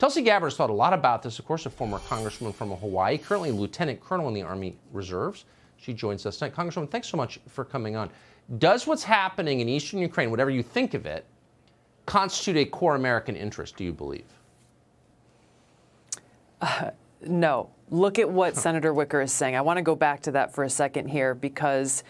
Tulsi Gabbard has thought a lot about this, of course, a former congresswoman from Hawaii, currently a lieutenant colonel in the Army Reserves. She joins us tonight. Congresswoman, thanks so much for coming on. Does what's happening in eastern Ukraine, whatever you think of it, constitute a core American interest, do you believe? No. Look at what Senator Wicker is saying. I want to go back to that for a second here, because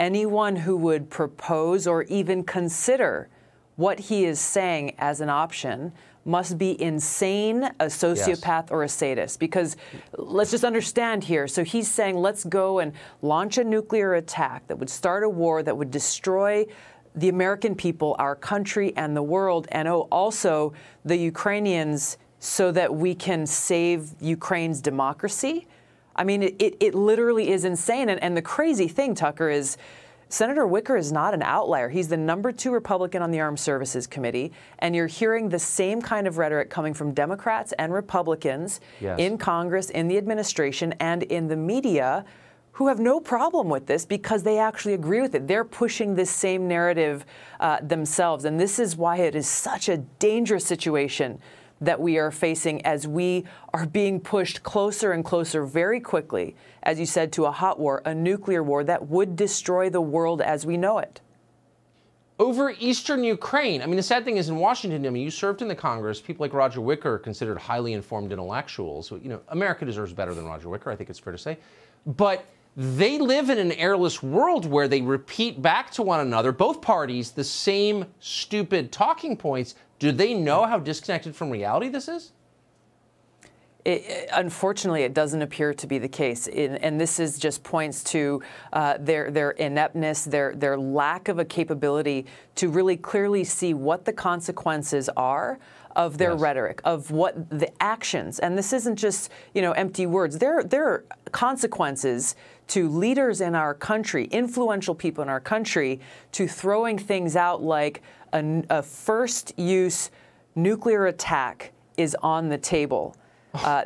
anyone who would propose or even consider what he is saying as an option must be insane, a sociopath, or a sadist. Because let's just understand here. So he's saying, let's go and launch a nuclear attack that would start a war that would destroy the American people, our country, and the world, and also the Ukrainians, so that we can save Ukraine's democracy. I mean, it literally is insane. And the crazy thing, Tucker, is Senator Wicker is not an outlier. He's the #2 Republican on the Armed Services Committee, and you're hearing the same kind of rhetoric coming from Democrats and Republicans in Congress, in the administration, and in the media, who have no problem with this because they actually agree with it. They're pushing this same narrative themselves, and this is why it is such a dangerous situation that we are facing as we are being pushed closer and closer very quickly, as you said, to a hot war, a nuclear war that would destroy the world as we know it. Over eastern Ukraine, I mean, the sad thing is in Washington, I mean, you served in the Congress. People like Roger Wicker are considered highly informed intellectuals. You know, America deserves better than Roger Wicker, I think it's fair to say. But they live in an airless world where they repeat back to one another, both parties, the same stupid talking points. Do they know how disconnected from reality this is? Unfortunately, it doesn't appear to be the case. And this is just points to their ineptness, their lack of a capability to really clearly see what the consequences are of their rhetoric, of what the actions. And this isn't just, you know, empty words. There are consequences to leaders in our country, influential people in our country, to throwing things out like a first-use nuclear attack is on the table.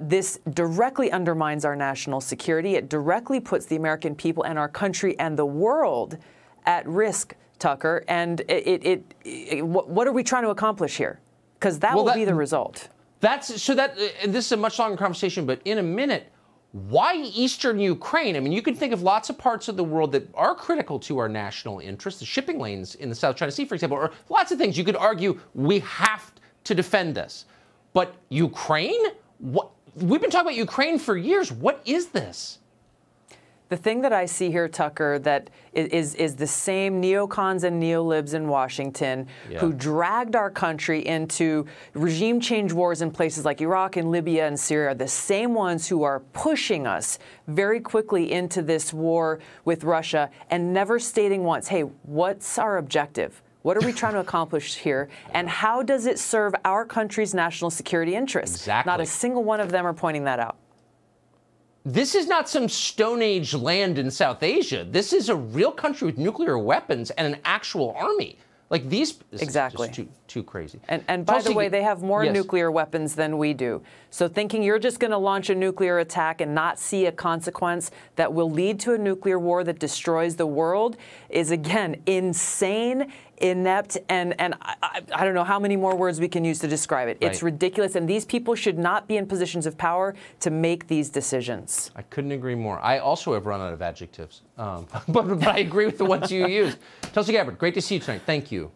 This directly undermines our national security. It directly puts the American people and our country and the world at risk, Tucker. And what are we trying to accomplish here? Because that will be the result. This is a much longer conversation, but in a minute, why eastern Ukraine? I mean, you can think of lots of parts of the world that are critical to our national interests, the shipping lanes in the South China Sea, for example, or lots of things. You could argue we have to defend this. But Ukraine? What? We've been talking about Ukraine for years. What is this? The thing that I see here, Tucker, that is the same neocons and neolibs in Washington who dragged our country into regime change wars in places like Iraq and Libya and Syria, are the same ones who are pushing us very quickly into this war with Russia and never stating once, hey, what's our objective? What are we trying to accomplish here? And how does it serve our country's national security interests? Exactly. Not a single one of them are pointing that out. This is not some Stone Age land in South Asia. This is a real country with nuclear weapons and an actual army. Like these, this is just too crazy. And by the way, they have more nuclear weapons than we do. So thinking you're just going to launch a nuclear attack and not see a consequence that will lead to a nuclear war that destroys the world is, again, insane, inept, and I don't know how many more words we can use to describe it. It's ridiculous, and these people should not be in positions of power to make these decisions. I couldn't agree more. I also have run out of adjectives, but I agree with the ones you used. Tulsi Gabbard, great to see you tonight. Thank you.